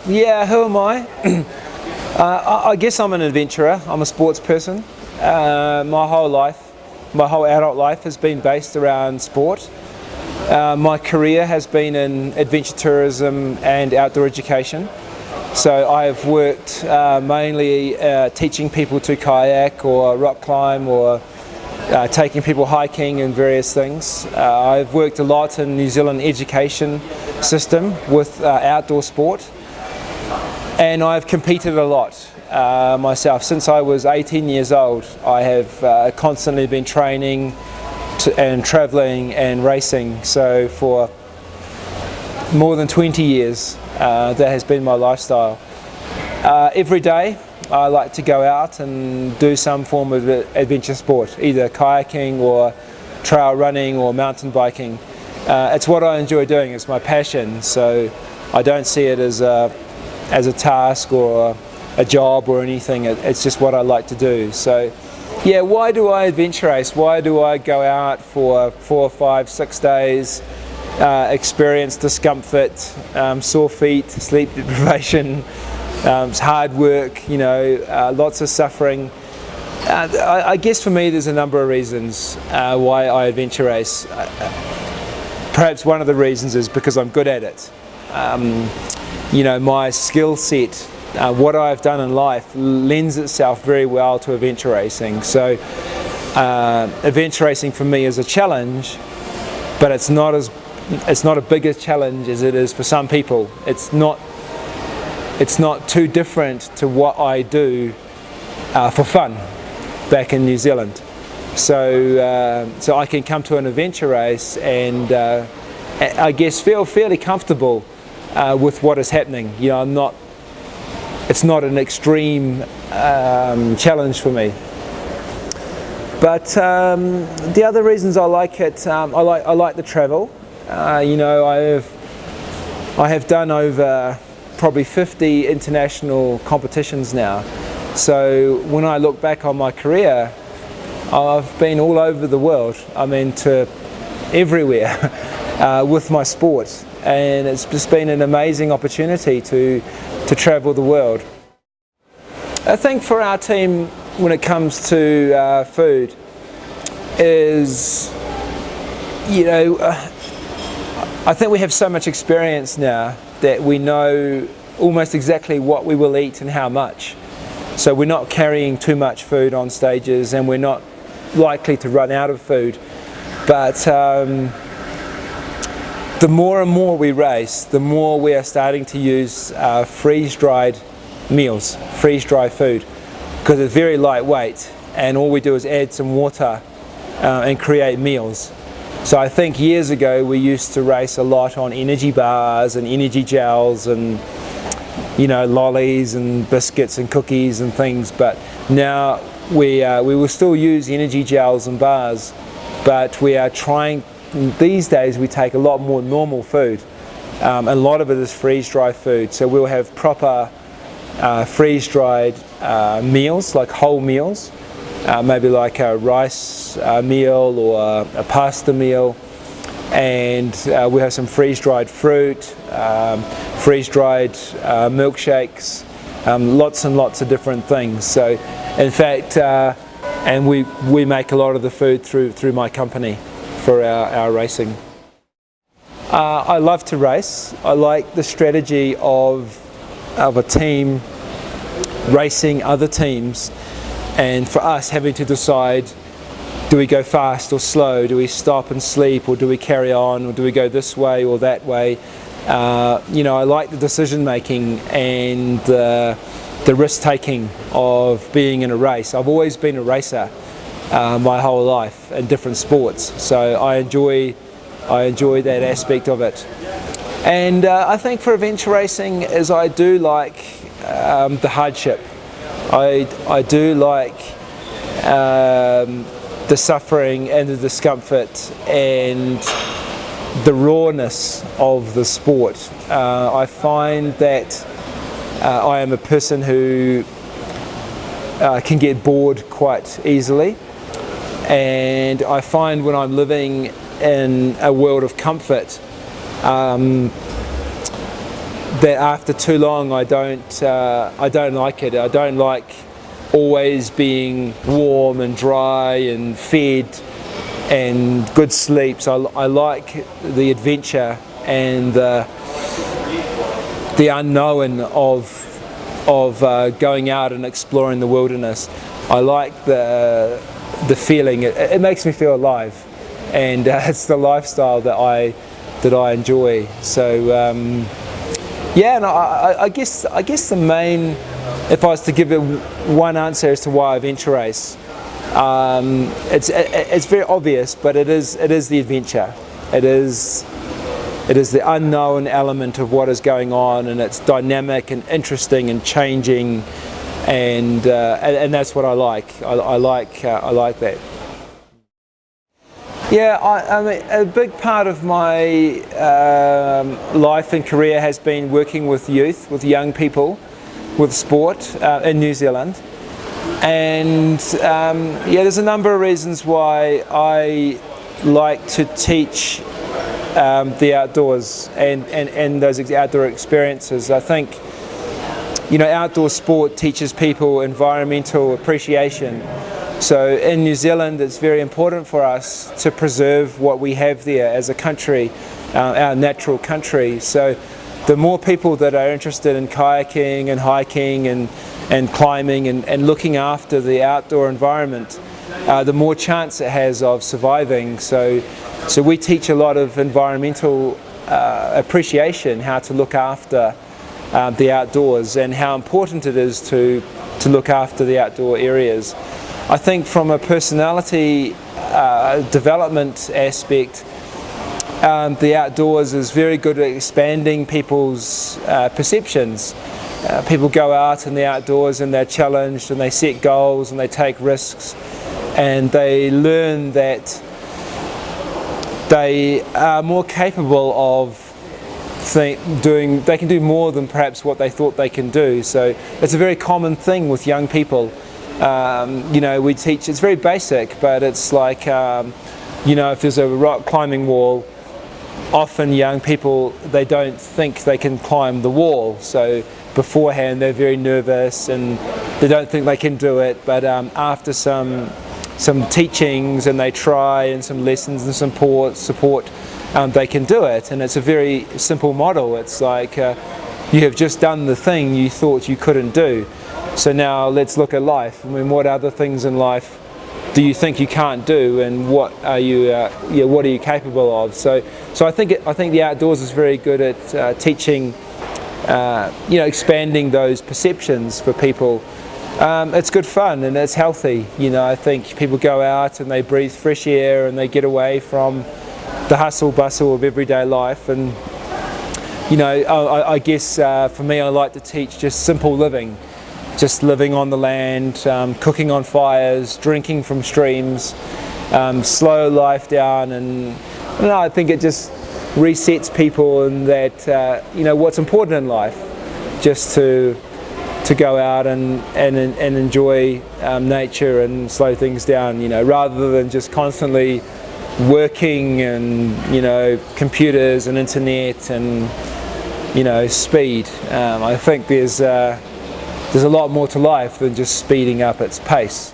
Yeah, who am I? I guess I'm an adventurer. I'm a sports person. My whole adult life has been based around sport. My career has been in adventure tourism and outdoor education. So I've worked mainly teaching people to kayak or rock climb or taking people hiking and various things. I've worked a lot in New Zealand education system with outdoor sport, and I've competed a lot myself. Since I was 18 years old, I have constantly been training and traveling and racing. So for more than 20 years, that has been my lifestyle. Every day I like to go out and do some form of adventure sport, either kayaking or trail running or mountain biking. It's what I enjoy doing, it's my passion, so I don't see it as a task or a job or anything. It's just what I like to do. So yeah, why do I adventure race? Why do I go out for 4, 5, 6 days, experience discomfort, sore feet, sleep deprivation, hard work, lots of suffering? I guess for me there's a number of reasons why I adventure race. Perhaps one of the reasons is because I'm good at it. My skill set, what I've done in life lends itself very well to adventure racing. So adventure racing for me is a challenge, but it's not a bigger challenge as it is for some people. It's not too different to what I do for fun back in New Zealand. So I can come to an adventure race and I guess feel fairly comfortable with what is happening. It's not an extreme challenge for me. But the other reasons I like it, I like the travel. I have done over probably 50 international competitions now. So when I look back on my career, I've been all over the world. To everywhere with my sport, and it's just been an amazing opportunity to travel the world. I think for our team, when it comes to food, is I think we have so much experience now that we know almost exactly what we will eat and how much. So we're not carrying too much food on stages, and we're not likely to run out of food. But the more and more we race, the more we are starting to use freeze-dried meals, freeze-dried food, because it's very lightweight, and all we do is add some water and create meals. So I think years ago we used to race a lot on energy bars and energy gels and lollies and biscuits and cookies and things, but now we will still use energy gels and bars, but we are trying, these days we take a lot more normal food. A lot of it is freeze-dried food, so we'll have proper freeze-dried meals, like whole meals, maybe like a rice meal or a pasta meal, and we have some freeze-dried fruit, freeze-dried milkshakes, lots and lots of different things. So in fact, and we make a lot of the food through my company for our racing. I love to race. I like the strategy of a team racing other teams, and for us having to decide, do we go fast or slow, do we stop and sleep, or do we carry on, or do we go this way or that way. I like the decision making and the risk taking of being in a race. I've always been a racer my whole life in different sports, so I enjoy that aspect of it. And I think for adventure racing is I do like the hardship. I do like the suffering and the discomfort and the rawness of the sport. I find that I am a person who can get bored quite easily, and I find when I'm living in a world of comfort, that after too long I don't like it. I don't like always being warm and dry and fed and good sleeps. I like the adventure and the unknown of going out and exploring the wilderness. I like the feeling. It makes me feel alive, and it's the lifestyle that I enjoy. So yeah, and I guess the main, if I was to give it one answer as to why I venture race, it's very obvious, but it is the adventure. It is the unknown element of what is going on, and it's dynamic and interesting and changing, and that's what I like. I like that. Yeah, I mean, a big part of my life and career has been working with youth, with young people, with sport in New Zealand. And yeah, there's a number of reasons why I like to teach the outdoors and those outdoor experiences. I think, you know, outdoor sport teaches people environmental appreciation. So in New Zealand, it's very important for us to preserve what we have there as a country, our natural country. So the more people that are interested in kayaking and hiking and climbing and looking after the outdoor environment, the more chance it has of surviving. So we teach a lot of environmental appreciation, how to look after the outdoors and how important it is to look after the outdoor areas. I think from a personality development aspect, the outdoors is very good at expanding people's perceptions. People go out in the outdoors and they're challenged and they set goals and they take risks, and they learn that they are more capable of they can do more than perhaps what they thought they can do. So it's a very common thing with young people. You know, we teach, it's very basic, but it's like, you know, if there's a rock climbing wall, often young people, they don't think they can climb the wall. So beforehand they're very nervous and they don't think they can do it, but after some teachings and they try and some lessons and some support, they can do it. And it's a very simple model. It's like you have just done the thing you thought you couldn't do. So now let's look at life. I mean, what other things in life do you think you can't do, and what are you capable of? So I think the outdoors is very good at teaching, you know, expanding those perceptions for people. It's good fun and it's healthy. You know, I think people go out and they breathe fresh air and they get away from the hustle bustle of everyday life. And you know, I guess for me, I like to teach just simple living. Just living on the land, cooking on fires, drinking from streams, slow life down, and I don't know, I think it just resets people in that, you know, what's important in life, just to go out and enjoy nature and slow things down, you know, rather than just constantly working and, you know, computers and internet and, you know, speed. I think there's a lot more to life than just speeding up its pace.